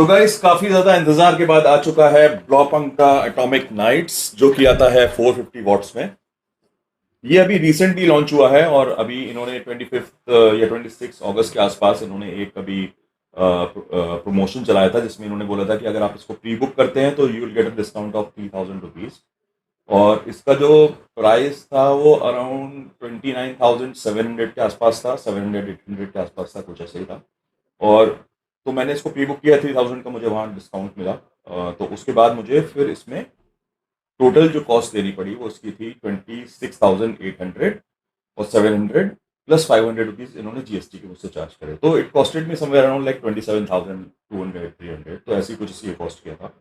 तो गाइस काफी ज्यादा इंतजार के बाद आ चुका है ब्लॉपंक का एटॉमिक नाइट्स, जो कि आता है 450 वॉट्स में। ये अभी रिसेंटली लॉन्च हुआ है और अभी इन्होंने 25 या 26 अगस्त के आसपास इन्होंने एक अभी प्रमोशन चलाया था, जिसमें इन्होंने बोला था कि अगर आप इसको प्री बुक करते हैं तो you will get a discount of 3000 rupees. और इसका जो प्राइस था वो अराउंड 29,700 के आसपास था, 700-800 के आसपास था, कुछ ऐसे ही था। और तो मैंने इसको प्री बुक किया, 3000 का मुझे वहाँ डिस्काउंट मिला। तो उसके बाद मुझे फिर इसमें टोटल जो कॉस्ट देनी पड़ी वो उसकी थी 26,800, और 700 प्लस 500 रुपीज इन्होंने जीएसटी के मुझसे चार्ज करे। तो it costed me somewhere around like 27,200 300, तो ऐसी कुछ इसलिए कॉस्ट किया था।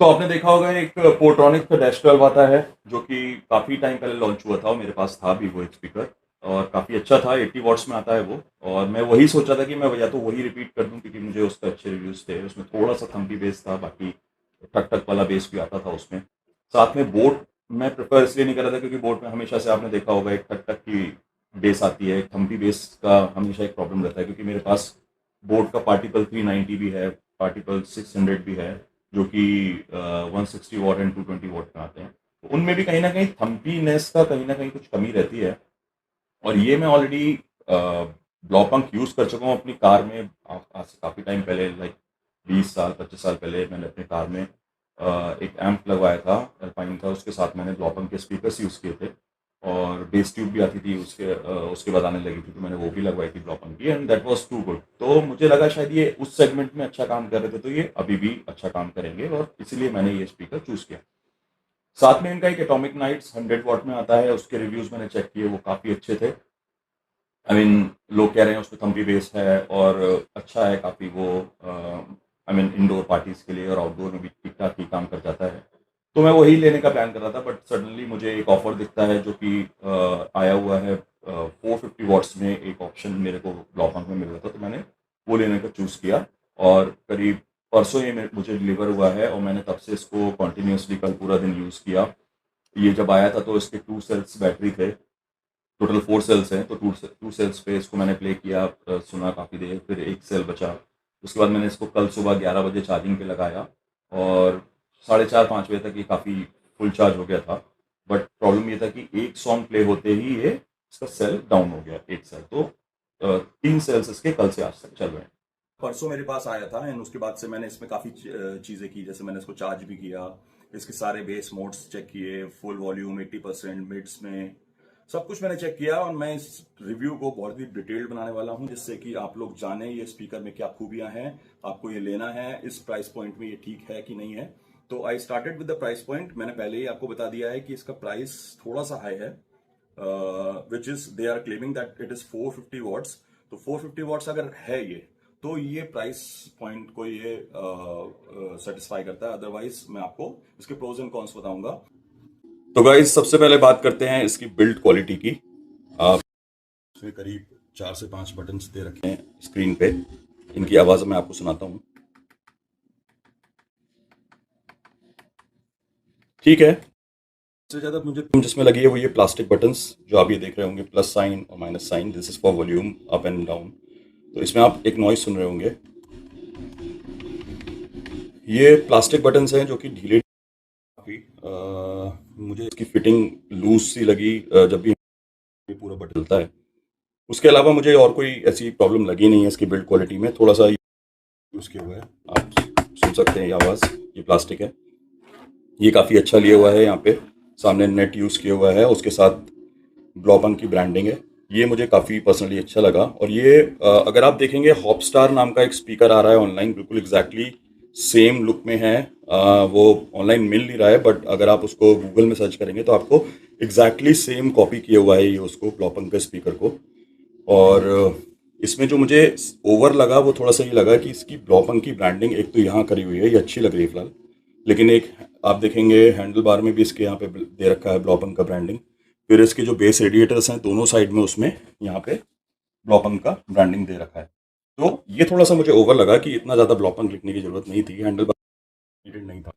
तो आपने देखा होगा एक पोर्ट्रॉनिक का डैश 12 आता है, जो कि काफ़ी टाइम पहले लॉन्च हुआ था और मेरे पास था भी वो एक स्पीकर, और काफ़ी अच्छा था। 80 वॉट्स में आता है वो। और मैं वही सोचा था कि मैं या तो वही रिपीट कर दूं, क्योंकि मुझे उसका अच्छे रिव्यूज़ थे। उसमें थोड़ा सा थम्पी बेस था, बाकी टक टक वाला बेस भी आता था उसमें। साथ में बोट मैं प्रेफर इसलिए नहीं कर रहा था क्योंकि बोट में हमेशा से आपने देखा होगा एक टक टक की बेस आती है, एक थम्पी बेस का हमेशा एक प्रॉब्लम रहता है। क्योंकि मेरे पास बोट का पार्टिकल 390 भी है, पार्टिकल 600 भी है, जो कि 160 वॉट एंड 220 वॉट में आते हैं। तो उनमें भी कहीं ना कहीं थम्पीनेस का कहीं ना कहीं कुछ कमी रहती है। और ये मैं ऑलरेडी ब्लॉपंक यूज़ कर चुका हूँ अपनी कार में। आज से काफ़ी टाइम पहले, लाइक 20 साल 25 साल पहले मैंने अपनी कार में एक एम्प लगवाया था, अल्पाइन का। उसके साथ मैंने ब्लॉपंक के स्पीकर्स यूज़ किए थे, और बेस ट्यूब भी आती थी उसके बाद आने लगी थी, तो मैंने वो भी लगवाई थी ब्लॉपंक की, and that was too good. तो मुझे लगा शायद ये उस सेगमेंट में अच्छा काम कर रहे थे, तो ये अभी भी अच्छा काम करेंगे, और इसीलिए मैंने ये स्पीकर चूज़ किया। साथ में इनका एक एटॉमिक नाइट्स 100 वॉट में आता है, उसके रिव्यूज़ मैंने चेक किए, वो काफ़ी अच्छे थे। आई मीन लोग कह रहे हैं उसमें थम्पी बेस है और अच्छा है काफ़ी वो। आई मीन इंडोर पार्टीज़ के लिए और आउटडोर में भी ठीक ठाक ही काम कर जाता है। तो मैं वही लेने का प्लान कर रहा था, बट सडनली मुझे एक ऑफर दिखता है जो कि आया हुआ है। 450 वॉट्स में एक ऑप्शन मेरे को ब्लॉपंक में मिल रहा था, तो मैंने वो लेने का चूज़ किया। और करीब परसों ये मुझे डिलीवर हुआ है, और मैंने तब से इसको कॉन्टीन्यूसली कल पूरा दिन यूज़ किया। ये जब आया था तो इसके 2 सेल्स बैटरी थे, टोटल 4 सेल्स हैं, तो टू सेल्स पे इसको मैंने प्ले किया, सुना काफ़ी देर, फिर एक सेल बचा। उसके बाद मैंने इसको कल सुबह 11 बजे चार्जिंग पे लगाया, और 4:30-5 बजे तक ये काफ़ी फुल चार्ज हो गया था। बट प्रॉब्लम ये था कि एक सॉन्ग प्ले होते ही ये इसका सेल डाउन हो गया, एक सेल। तो 3 सेल्स इसके कल से आज तक चल रहे हैं। परसों मेरे पास आया था, एंड उसके बाद से मैंने इसमें काफ़ी चीज़ें की। जैसे मैंने इसको चार्ज भी किया, इसके सारे बेस मोड्स चेक किए, फुल वॉल्यूम 80% मिड्स में, सब कुछ मैंने चेक किया। और मैं इस रिव्यू को बहुत ही डिटेल्ड बनाने वाला हूं, जिससे कि आप लोग जाने ये स्पीकर में क्या खूबियां हैं, आपको ये लेना है, इस प्राइस पॉइंट में ये ठीक है कि नहीं है। तो I started with the price point. मैंने पहले ही आपको बता दिया है कि इसका प्राइस थोड़ा सा हाई है, which is they are claiming that it is 450 watts. तो 450 वॉट्स अगर है ये, तो ये प्राइस पॉइंट को ये सेटिस्फाई करता है। अदरवाइज मैं आपको इसके प्रोज एंड कॉन्स बताऊंगा। तो गाइस सबसे पहले बात करते हैं इसकी बिल्ड क्वालिटी की। आप इसमें करीब 4 से 5 बटन्स दे रखे हैं स्क्रीन पे। इनकी आवाज़ मैं आपको सुनाता हूँ। ठीक है। सबसे ज़्यादा मुझे जिसमें लगी है वो ये प्लास्टिक बटन्स, जो आप ये देख रहे होंगे, प्लस साइन और minus sign. This is for volume up and down. तो इसमें आप एक नॉइज सुन रहे होंगे। ये प्लास्टिक बटन्स हैं जो कि ढीले काफ़ी, मुझे इसकी फिटिंग लूज सी लगी जब भी ये पूरा बटन चलता है। उसके अलावा मुझे और कोई ऐसी प्रॉब्लम लगी नहीं है इसकी बिल्ड क्वालिटी में। थोड़ा सा यूज़ किया हुआ है, आप सुन सकते हैं ये आवाज़। ये प्लास्टिक है, ये काफ़ी अच्छा लिया हुआ है। यहाँ पे सामने नेट यूज़ किया हुआ है, उसके साथ ब्लॉपंक की ब्रांडिंग है। ये मुझे काफ़ी पर्सनली अच्छा लगा। और ये अगर आप देखेंगे, हॉपस्टार नाम का एक स्पीकर आ रहा है ऑनलाइन, बिल्कुल एग्जैक्टली सेम लुक में है। वो ऑनलाइन मिल नहीं रहा है, बट अगर आप उसको गूगल में सर्च करेंगे तो आपको एग्जैक्टली सेम कॉपी किया हुआ है ये उसको, ब्लॉपंक के स्पीकर को। और इसमें जो मुझे ओवर लगा वो थोड़ा सा ये लगा कि इसकी ब्लॉपंक की ब्रांडिंग एक तो यहाँ करी हुई है, ये अच्छी लग रही है फिलहाल। लेकिन एक आप देखेंगे हैंडल बार में भी इसके यहाँ पे दे रखा है ब्लॉपंक का ब्रांडिंग। फिर इसके जो बेस रेडिएटर्स हैं दोनों साइड में, उसमें यहाँ पे ब्लॉपंक का ब्रांडिंग दे रखा है। तो ये थोड़ा सा मुझे ओवर लगा कि इतना ज़्यादा ब्लॉपंक लिखने की जरूरत नहीं थी, हैंडल बार नहीं था,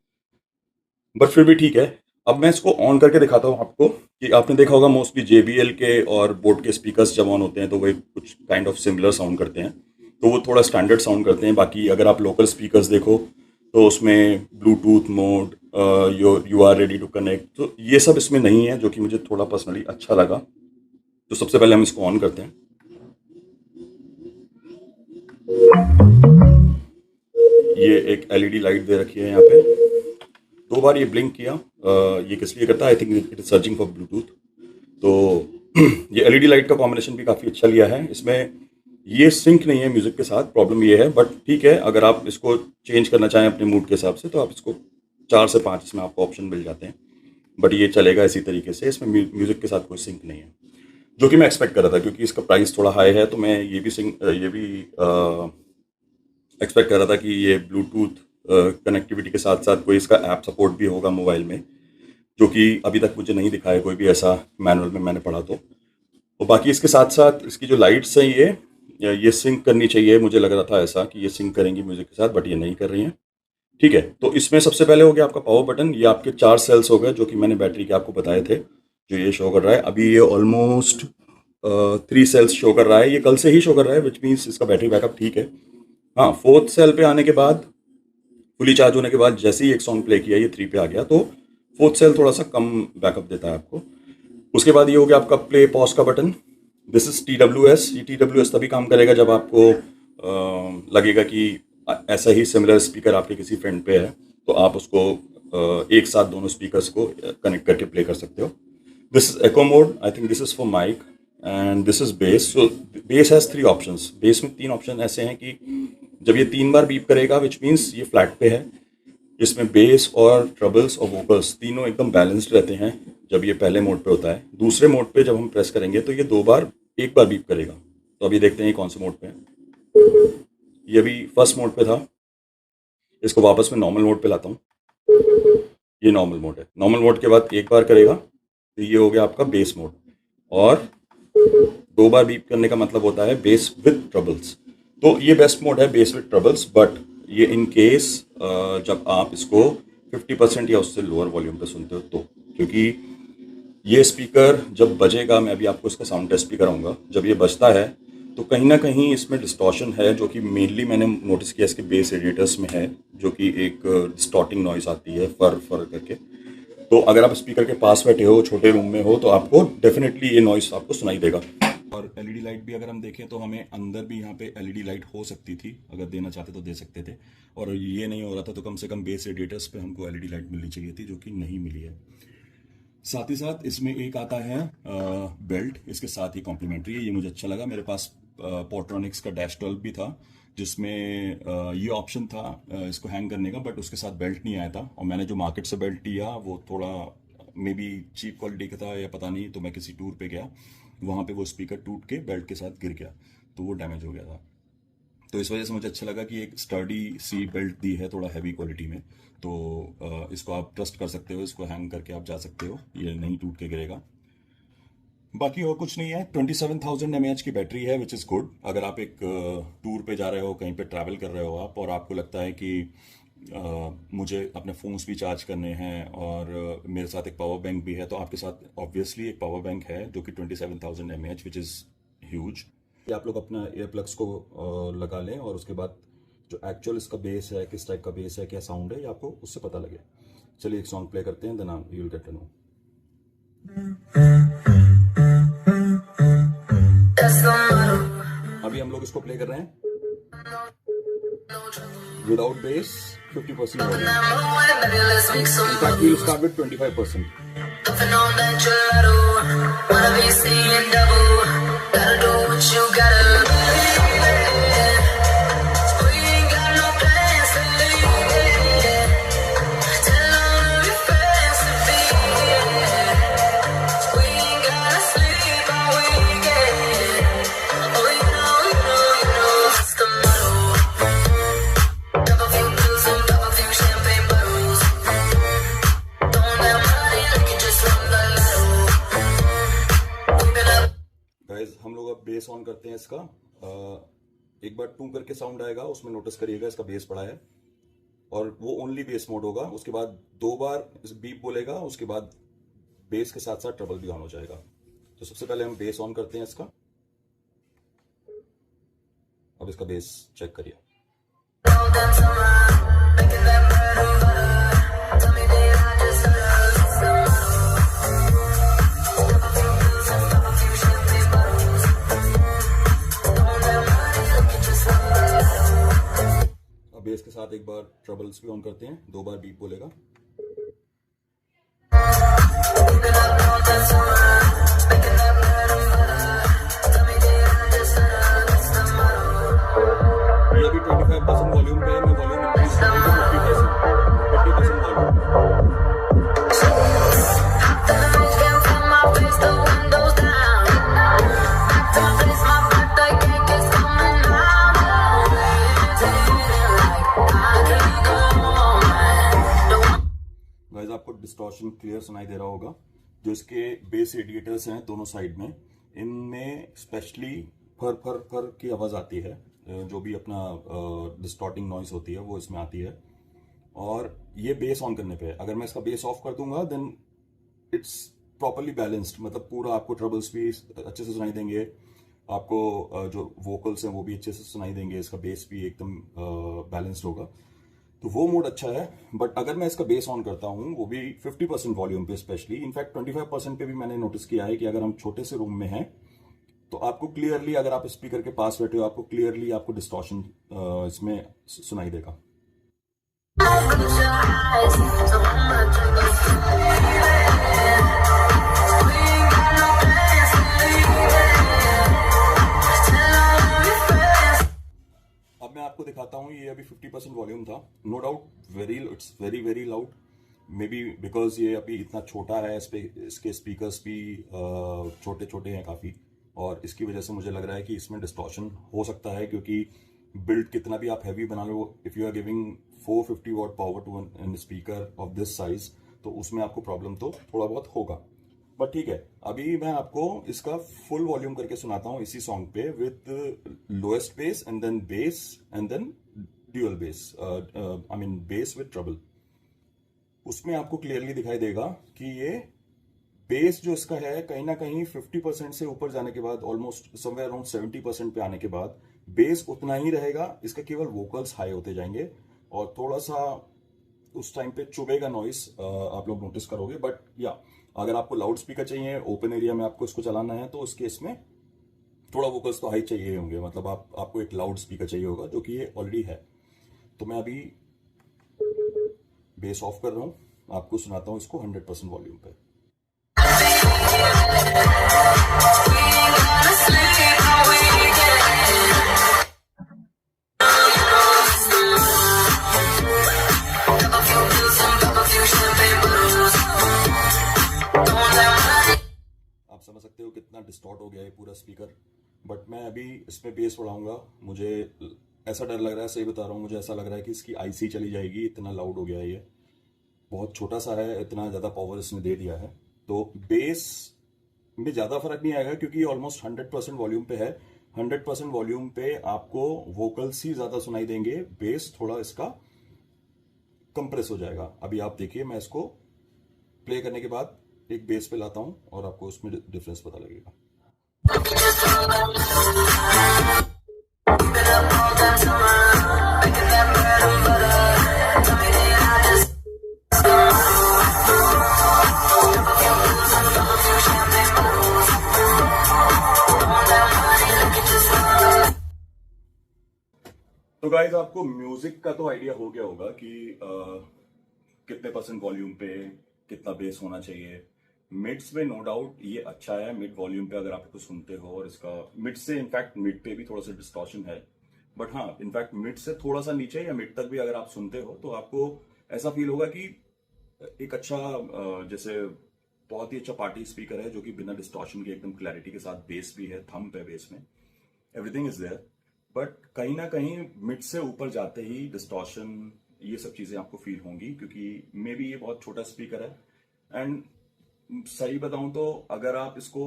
बट फिर भी ठीक है। अब मैं इसको ऑन करके दिखाता हूँ आपको। कि आपने देखा होगा मोस्टली JBL के और बोट के स्पीकर्स जब ऑन होते हैं तो वो कुछ काइंड ऑफ सिमिलर साउंड करते हैं। तो वो थोड़ा स्टैंडर्ड साउंड करते हैं। बाकी अगर आप लोकल स्पीकर्स देखो तो उसमें Bluetooth mode, you are ready to connect, तो ये सब इसमें नहीं है, जो कि मुझे थोड़ा पर्सनली अच्छा लगा। तो सबसे पहले हम इसको ऑन करते हैं। ये एक एलईडी लाइट दे रखी है यहाँ पे, 2 बार ये ब्लिंक किया। ये किस लिए करता है? I think it is searching for Bluetooth. तो ये एलईडी लाइट का कॉम्बिनेशन भी काफ़ी अच्छा लिया है। इसमें ये सिंक नहीं है म्यूज़िक के साथ, प्रॉब्लम ये है, बट ठीक है, अगर आप इसको चेंज करना चाहें अपने मूड के हिसाब से तो आप इसको 4 से 5 इसमें आपको ऑप्शन मिल जाते हैं, बट ये चलेगा इसी तरीके से। इसमें म्यूज़िक के साथ कोई सिंक नहीं है, जो कि मैं एक्सपेक्ट कर रहा था, क्योंकि इसका प्राइस थोड़ा हाई है। तो मैं ये भी एक्सपेक्ट कर रहा था कि ये ब्लूटूथ कनेक्टिविटी के साथ साथ कोई इसका ऐप सपोर्ट भी होगा मोबाइल में, जो कि अभी तक मुझे नहीं दिखा है कोई भी ऐसा मैनुअल में मैंने पढ़ा। तो बाकी इसके साथ साथ इसकी जो लाइट्स हैं ये सिंक करनी चाहिए, मुझे लग रहा था ऐसा कि ये सिंक करेंगी म्यूज़िक के साथ, बट ये नहीं कर रही हैं। ठीक है, तो इसमें सबसे पहले हो गया आपका पावर बटन। ये आपके 4 सेल्स हो गए, जो कि मैंने बैटरी के आपको बताए थे, जो ये शो कर रहा है। अभी ये ऑलमोस्ट 3 सेल्स शो कर रहा है। ये कल से ही शो कर रहा है, विच मीन्स इसका बैटरी बैकअप ठीक है। हाँ, 4th सेल पे आने के बाद, फुली चार्ज होने के बाद, जैसे ही एक सॉन्ग प्ले किया ये 3 पे आ गया, तो 4th सेल थोड़ा सा कम बैकअप देता है आपको। उसके बाद ये हो गया आपका प्ले पॉज का बटन। This is TWS। ये TWS तभी काम करेगा जब आपको लगेगा कि ऐसा ही सिमिलर स्पीकर आपके किसी फ्रेंड पे है, तो आप उसको एक साथ दोनों स्पीकर्स को कनेक्ट करके प्ले कर सकते हो। This is echo mode, I think this is for mic, and this is bass. So bass has 3 options. Bass में 3 ऑप्शन ऐसे हैं कि जब ये 3 बार बीप करेगा, विच मीन्स ये फ्लैट पे है, इसमें बेस और ट्रबल्स और वोकल्स तीनों एकदम बैलेंस्ड रहते हैं जब ये पहले मोड पे होता है। दूसरे मोड पे जब हम प्रेस करेंगे तो ये 1 बार बीप करेगा। तो अभी देखते हैं ये कौन से मोड पे है। ये अभी फर्स्ट मोड पे था। इसको वापस मैं नॉर्मल मोड पे लाता हूँ। ये नॉर्मल मोड है। नॉर्मल मोड के बाद 1 बार करेगा, तो ये हो गया आपका बेस मोड। और 2 बार बीप करने का मतलब होता है बेस विद ट्रबल्स। तो ये बेस्ट मोड है, बेस विद ट्रबल्स। बट ये इन केस जब आप इसको 50% या उससे लोअर वॉल्यूम पे सुनते हो तो, क्योंकि ये स्पीकर जब बजेगा, मैं अभी आपको इसका साउंड टेस्ट भी कराऊंगा, जब ये बजता है तो कहीं ना कहीं इसमें डिस्टॉर्शन है, जो कि मेनली मैंने नोटिस किया इसके बेस रेडिएटर्स में है, जो कि एक डिस्टॉर्टिंग नॉइस आती है फर फर करके। तो अगर आप स्पीकर के पास बैठे हो, छोटे रूम में हो, तो आपको डेफिनेटली ये नॉइस आपको सुनाई देगा। और एलईडी लाइट भी अगर हम देखें तो हमें अंदर भी यहाँ पे एलईडी लाइट हो सकती थी, अगर देना चाहते तो दे सकते थे, और ये नहीं हो रहा था, तो कम से कम बेस रेडिएटर्स पे हमको एलईडी लाइट मिलनी चाहिए थी, जो कि नहीं मिली है। साथ ही साथ इसमें एक आता है बेल्ट, इसके साथ ही कॉम्प्लीमेंट्री है। ये मुझे अच्छा लगा। मेरे पास पोर्ट्रॉनिक्स का डैश 12 भी था, जिसमें ये ऑप्शन था इसको हैंग करने का, बट उसके साथ बेल्ट नहीं आया था। और मैंने जो मार्केट से बेल्ट लिया वो थोड़ा मे बी चीप क्वालिटी का था या पता नहीं। तो मैं किसी टूर पे गया, वहाँ पे वो स्पीकर टूट के बेल्ट के साथ गिर गया, तो वो डैमेज हो गया था। तो इस वजह से मुझे अच्छा लगा कि एक स्टर्डी सी बेल्ट दी है, थोड़ा हैवी क्वालिटी में। तो इसको आप ट्रस्ट कर सकते हो, इसको हैंग करके आप जा सकते हो, ये नहीं टूट के गिरेगा। बाकी और कुछ नहीं है। 27,000 mAh की बैटरी है, विच इज़ गुड। अगर आप एक टूर पे जा रहे हो, कहीं पे ट्रैवल कर रहे हो आप, और आपको लगता है कि मुझे अपने फ़ोन्स भी चार्ज करने हैं और मेरे साथ एक पावर बैंक भी है, तो आपके साथ ऑब्वियसली एक पावर बैंक है जो कि 27,000 mAh, विच इज़ ह्यूज। आप लोग अपना एयर प्लग्स को लगा लें, और उसके बाद जो एक्चुअल इसका बेस है, किस टाइप का बेस है, क्या साउंड है, ये आपको उससे पता लगे। चलिए एक सॉन्ग प्ले करते हैं, then you will get to know. अभी हम लोग इसको प्ले कर रहे हैं without bass, 50% volume. In fact we will start with 25%। Guys, हम लोग अब बेस ऑन करते हैं इसका। एक बार टू करके साउंड आएगा, उसमें नोटिस करिएगा इसका बेस बढ़ा है, और वो ओनली बेस मोड होगा। उसके बाद 2 बार बीप बोलेगा, उसके बाद बेस के साथ साथ ट्रबल भी ऑन हो जाएगा। तो सबसे पहले हम बेस ऑन करते हैं इसका। अब इसका बेस चेक करिए। अब बेस के साथ एक बार ट्रबल्स भी ऑन करते हैं, 2 बार बीप बोलेगा। ये अभी 25% वॉल्यूम पे है, मैं वॉल्यूम इंक्रीज करूंगा 50% वॉल्यूम। गाइस आपको डिस्टॉर्शन क्लियर सुनाई दे रहा होगा। जो इसके बेस रेडिएटर्स हैं दोनों साइड में, इनमें स्पेशली फर फर फर की आवाज़ आती है। जो भी अपना डिस्टॉर्टिंग नॉइस होती है वो इसमें आती है। और ये बेस ऑन करने पे, अगर मैं इसका बेस ऑफ कर दूंगा देन इट्स प्रॉपरली बैलेंस्ड, मतलब पूरा आपको ट्रबल्स भी अच्छे से सुनाई देंगे, आपको जो वोकल्स हैं वो भी अच्छे से सुनाई देंगे, इसका बेस भी एकदम बैलेंस्ड होगा। तो वो मोड अच्छा है। बट अगर मैं इसका बेस ऑन करता हूँ वो भी 50% वॉल्यूम पे स्पेशली, इनफैक्ट 25% पे भी मैंने नोटिस किया है कि अगर हम छोटे से रूम में हैं तो आपको क्लियरली, अगर आप स्पीकर के पास बैठे हो, आपको क्लियरली आपको डिस्टॉर्शन इसमें सुनाई देगा। अब मैं आपको दिखाता हूँ, ये अभी 50% वॉल्यूम था। No doubt it's very very loud, maybe because ये अभी इतना छोटा है, इसके स्पीकर्स भी छोटे छोटे हैं काफ़ी, और इसकी वजह से मुझे लग रहा है कि इसमें डिस्टॉर्शन हो सकता है, क्योंकि बिल्ड कितना भी आप हैवी बना लो, if you are giving 450 watt power to an speaker of this size, तो उसमें आपको प्रॉब्लम तो थोड़ा बहुत होगा। बट ठीक है, अभी मैं आपको इसका फुल वॉल्यूम करके सुनाता हूँ इसी सॉन्ग पे, with lowest bass and then dual bass, I mean bass with treble. उसमें आपको क्लियरली दिखाई देगा कि ये बेस जो इसका है कहीं ना कहीं 50% से ऊपर जाने के बाद, ऑलमोस्ट समवेयर अराउंड 70% पे आने के बाद बेस उतना ही रहेगा, इसका केवल वोकल्स हाई होते जाएंगे और थोड़ा सा उस टाइम पे चुभेगा नॉइस, आप लोग नोटिस करोगे। बट या अगर आपको लाउड स्पीकर चाहिए, ओपन एरिया में आपको इसको चलाना है, तो उस केस में थोड़ा वोकल्स तो हाई चाहिए होंगे, मतलब आपको एक लाउड स्पीकर चाहिए होगा, जो कि ये ऑलरेडी है। तो मैं अभी बेस ऑफ कर रहा हूँ, आपको सुनाता हूँ इसको 100% वॉल्यूम पे। आप समझ सकते हो कितना डिस्टॉर्ट हो गया है पूरा स्पीकर। बट मैं अभी इसमें बेस बढ़ाऊंगा, मुझे ऐसा डर लग रहा है, सही बता रहा हूँ, मुझे ऐसा लग रहा है कि इसकी आईसी चली जाएगी, इतना लाउड हो गया है ये। बहुत छोटा सा है, इतना ज़्यादा पावर इसने दे दिया है। तो बेस में ज़्यादा फर्क नहीं आएगा, क्योंकि ऑलमोस्ट 100% वॉल्यूम पे है। 100% वॉल्यूम पे आपको वोकल्स ही ज़्यादा सुनाई देंगे, बेस थोड़ा इसका कंप्रेस हो जाएगा। अभी आप देखिए, मैं इसको प्ले करने के बाद एक बेस पे लाता हूँ और आपको उसमें डिफरेंस पता लगेगा। तो गाइज आपको म्यूजिक का तो आइडिया हो गया होगा कि कितने परसेंट वॉल्यूम पे कितना बेस होना चाहिए। मिड्स में नो डाउट ये अच्छा है, मिड वॉल्यूम पे अगर आप इसको सुनते हो, और इसका मिड से इनफैक्ट मिड पे भी थोड़ा सा डिस्टॉर्शन है। बट हाँ, इनफैक्ट मिड से थोड़ा सा नीचे या मिड तक भी अगर आप सुनते हो तो आपको ऐसा फील होगा कि एक अच्छा जैसे बहुत ही अच्छा पार्टी स्पीकर है, जो कि बिना डिस्टॉर्शन के एकदम क्लैरिटी के साथ, बेस भी है, थंब है बेस में, एवरीथिंग इज देयर। बट कहीं ना कहीं मिड से ऊपर जाते ही डिस्टॉर्शन, ये सब चीजें आपको फील होंगी, क्योंकि मे बी ये बहुत छोटा स्पीकर है। एंड सही बताऊं तो अगर आप इसको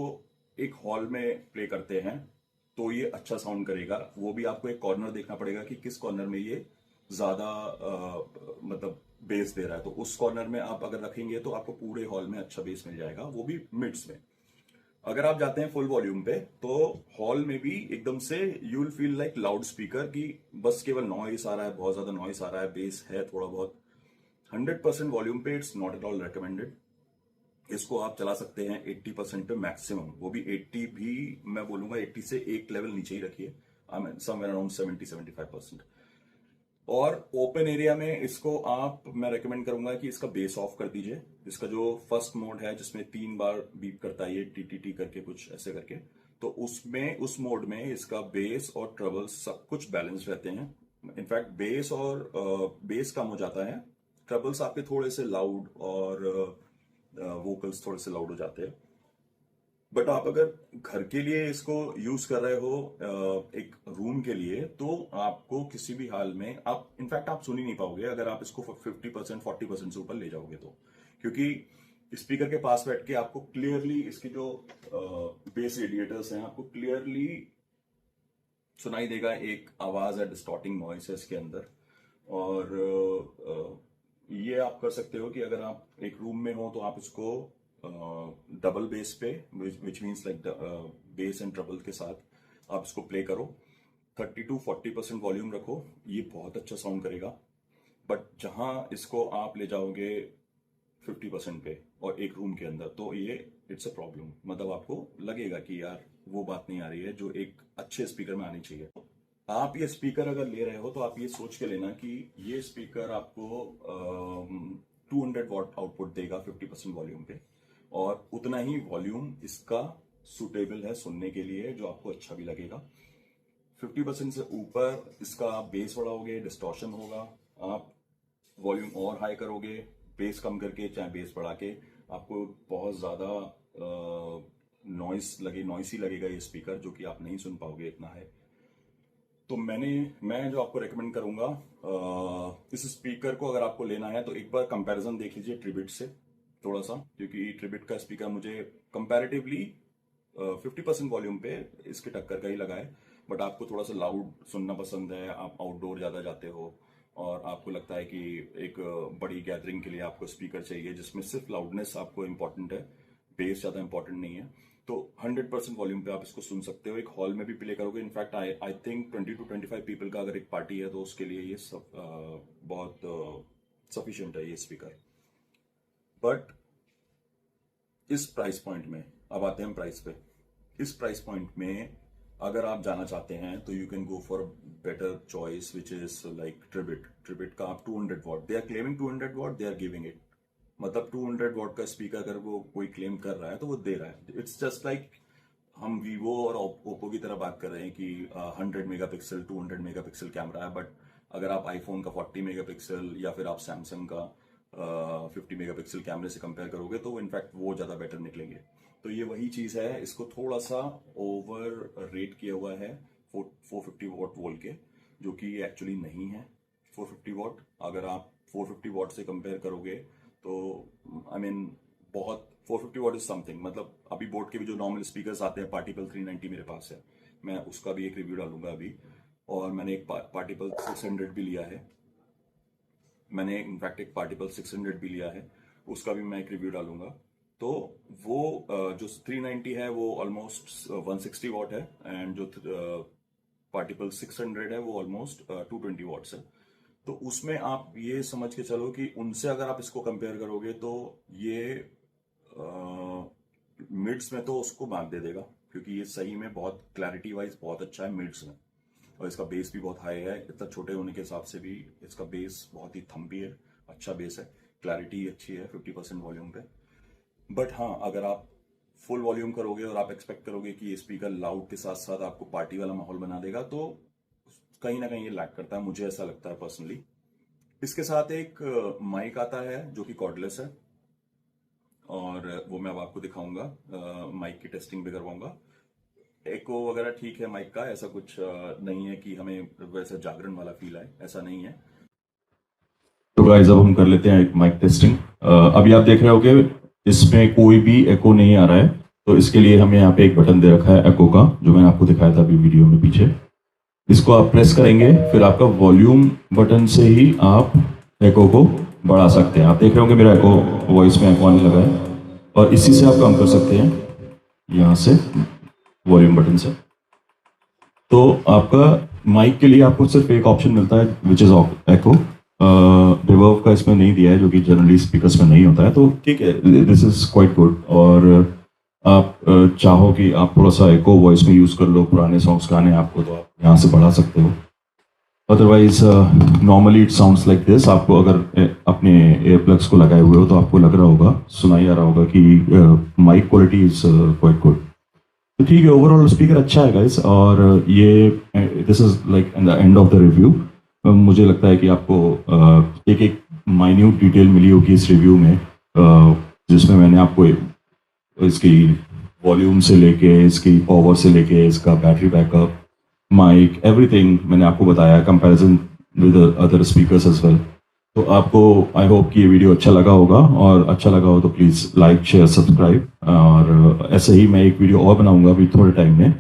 एक हॉल में प्ले करते हैं तो ये अच्छा साउंड करेगा। वो भी आपको एक कॉर्नर देखना पड़ेगा कि किस कॉर्नर में ये ज्यादा मतलब बेस दे रहा है, तो उस कॉर्नर में आप अगर रखेंगे तो आपको पूरे हॉल में अच्छा बेस मिल जाएगा, वो भी मिड्स में। अगर आप जाते हैं फुल वॉल्यूम पे तो हॉल में भी एकदम से you will feel like loud speaker की बस केवल नॉइस आ रहा है, बहुत ज्यादा नॉइस आ रहा है, बेस है थोड़ा बहुत। 100% वॉल्यूम पे it's not at all recommended. इसको आप चला सकते हैं 80% पे मैक्सिमम, वो भी 80 भी मैं बोलूंगा 80 से एक लेवल नीचे ही रखिए, समवेयर अराउंड 70-75%। और ओपन एरिया में इसको आप, मैं रेकमेंड करूंगा कि इसका बेस ऑफ कर दीजिए। इसका जो फर्स्ट मोड है जिसमें 3 बार बीप करता है ये टी करके कुछ ऐसे करके, तो उसमें उस मोड में इसका बेस और ट्रबल सब कुछ बैलेंस रहते हैं। इनफैक्ट बेस और बेस कम हो जाता है, ट्रबल्स आपके थोड़े से लाउड और वोकल्स थोड़े से लाउड हो जाते हैं। बट आप अगर घर के लिए इसको यूज कर रहे हो एक रूम के लिए, तो आपको किसी भी हाल में आप इनफैक्ट आप सुन ही नहीं पाओगे अगर आप इसको 50% 40% से ऊपर ले जाओगे तो, क्योंकि स्पीकर के पास बैठ के आपको क्लियरली इसकी जो बेस रेडिएटर्स हैं आपको क्लियरली सुनाई देगा, एक आवाज है, डिस्टॉर्टिंग नॉइस है इसके अंदर। और ये आप कर सकते हो कि अगर आप एक रूम में हो तो आप इसको डबल बेस पे, which means like base and trouble के साथ आप इसको प्ले करो, 30-40% वॉल्यूम रखो, ये बहुत अच्छा साउंड करेगा। बट जहां इसको आप ले जाओगे 50% पे और एक रूम के अंदर, तो ये इट्स अ प्रॉब्लम। मतलब आपको लगेगा कि यार वो बात नहीं आ रही है जो एक अच्छे स्पीकर में आनी चाहिए। आप ये स्पीकर अगर ले रहे हो तो आप ये सोच के लेना कि ये स्पीकर आपको 200 वॉट आउटपुट देगा 50% वॉल्यूम पे, और उतना ही वॉल्यूम इसका सुटेबल है सुनने के लिए, जो आपको अच्छा भी लगेगा। 50% से ऊपर इसका आप बेस बढ़ाओगे, डिस्टॉर्शन होगा। आप वॉल्यूम और हाई करोगे, बेस कम करके चाहे बेस बढ़ा के, आपको बहुत ज्यादा नॉइसी लगेगा ये स्पीकर, जो कि आप नहीं सुन पाओगे इतना है। तो मैं जो आपको रेकमेंड करूंगा इस स्पीकर को अगर आपको लेना है तो एक बार कंपैरिजन देख लीजिए ट्रिबिट से थोड़ा सा, क्योंकि ट्रिबिट का स्पीकर मुझे कंपैरेटिवली 50% वॉल्यूम पे इसके टक्कर का ही लगा है। बट आपको थोड़ा सा लाउड सुनना पसंद है, आप आउटडोर ज्यादा जाते हो और आपको लगता है कि एक बड़ी गैदरिंग के लिए आपको स्पीकर चाहिए जिसमें सिर्फ लाउडनेस आपको इंपॉर्टेंट है, बेस ज्यादा इंपॉर्टेंट नहीं है, तो 100% वॉल्यूम पे आप इसको सुन सकते हो। एक हॉल में भी प्ले करोगे, इनफैक्ट आई थिंक 20-25 पीपल का अगर एक पार्टी है तो उसके लिए ये सब बहुत सफिशिएंट है ये स्पीकर। बट इस प्राइस पॉइंट में, अब आते हैं प्राइस पे, इस प्राइस पॉइंट में अगर आप जाना चाहते हैं तो you can go for better choice which is like Tribit का आप 200 watt, they are claiming 200 watt, they are giving it. मतलब 200 वॉट का स्पीकर अगर वो कोई क्लेम कर रहा है तो वो दे रहा है। इट्स जस्ट लाइक हम वीवो और ओप्पो की तरह बात कर रहे हैं कि 100 मेगापिक्सल 200 मेगापिक्सल कैमरा है, बट अगर आप आईफोन का 40 मेगापिक्सल या फिर आप सैमसंग का 50 मेगापिक्सल कैमरे से कंपेयर करोगे तो इनफैक्ट वो ज्यादा बेटर निकलेंगे। तो ये वही चीज है, इसको थोड़ा सा ओवर रेट किया हुआ है 450 वॉट बोल के, जो कि एक्चुअली नहीं है 450 वॉट। अगर आप 450 वॉट से कंपेयर करोगे तो आई मीन बहुत 450 वॉट इज समथिंग। मतलब अभी बोट के भी जो नॉर्मल स्पीकर्स आते हैं, पार्टिकल 390 मेरे पास है, मैं उसका भी एक रिव्यू डालूंगा अभी। और मैंने एक पार्टिकल 600 भी लिया है, मैंने इनफैक्ट एक पार्टिकल 600 भी लिया है, उसका भी मैं एक रिव्यू डालूंगा। तो वो जो 390 है वो ऑलमोस्ट 160 वॉट है, एंड जो पार्टिकल 600 है वो ऑलमोस्ट 220 वॉट्स है। तो उसमें आप ये समझ के चलो कि उनसे अगर आप इसको कंपेयर करोगे तो ये मिड्स में तो उसको मार्क दे देगा, क्योंकि ये सही में बहुत क्लैरिटी वाइज बहुत अच्छा है मिड्स में, और इसका बेस भी बहुत हाई है। इतना छोटे होने के हिसाब से भी इसका बेस बहुत ही थम्बी है, अच्छा बेस है, क्लैरिटी अच्छी है 50% वॉल्यूम पे। बट हाँ, अगर आप फुल वॉल्यूम करोगे और आप एक्सपेक्ट करोगे कि ये स्पीकर लाउड के साथ साथ आपको पार्टी वाला माहौल बना देगा, तो कहीं ना कहीं ये लैक करता है, मुझे ऐसा लगता है पर्सनली। इसके साथ एक माइक आता है जो कि कॉर्डलेस है, और वो मैं अब आपको दिखाऊंगा, माइक की टेस्टिंग भी करवाऊंगा। एको वगैरह ठीक है माइक का, ऐसा कुछ नहीं है कि हमें वैसे जागरण वाला फील आए, ऐसा नहीं है। तो गाइस अब हम कर लेते हैं एक माइक टेस्टिंग। अभी आप देख रहे होगे इसमें कोई भी एको नहीं आ रहा है, तो इसके लिए हमने यहाँ पे एक बटन दे रखा है एको का, जो मैंने आपको दिखाया था अभी वीडियो में पीछे। इसको आप प्रेस करेंगे, फिर आपका वॉल्यूम बटन से ही आप एको को बढ़ा सकते हैं। आप देख रहे होंगे मेरा एको वॉइस में एको आने लगा है, और इसी से आप काम कर सकते हैं। यहाँ से वॉल्यूम बटन से। तो आपका माइक के लिए आपको सिर्फ एक ऑप्शन मिलता है विच इज़ एको। रिवर्ब का इसमें नहीं दिया है, जो कि जनरली स्पीकर्स में नहीं होता है, तो ठीक है, दिस इज़ क्वाइट गुड। और आप चाहो कि आप थोड़ा सा एको वॉइस में यूज़ कर लो, पुराने सॉन्ग्स गाने आपको, तो आप यहाँ से बढ़ा सकते हो। Otherwise normally it sounds like this. आपको अगर अपने एयरप्लग्स को लगाए हुए हो तो आपको लग रहा होगा, सुनाई आ रहा होगा कि mic quality is quite good. तो ठीक है, ओवरऑल स्पीकर अच्छा है गाइस। और ये this is like in the end of the review. मुझे लगता है कि आपको एक एक माइन्यूट डिटेल मिली होगी इस रिव्यू में, जिसमें मैंने आपको इसकी वॉल्यूम से लेके, इसकी पावर से लेके, इसका बैटरी बैकअप, माइक, एवरीथिंग मैंने आपको बताया, comparison with other speakers as well. तो आपको आई होप कि ये वीडियो अच्छा लगा होगा, और अच्छा लगा हो तो प्लीज़ लाइक, शेयर, सब्सक्राइब। और ऐसे ही मैं एक वीडियो और बनाऊंगा अभी थोड़े टाइम में।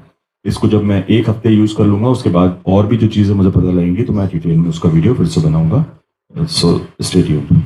इसको जब मैं एक हफ्ते यूज़ कर लूँगा, उसके बाद और भी जो चीज़ें मुझे पता लगेंगी तो मैं डिटेल में उसका वीडियो फिर से बनाऊंगा। So stay tuned.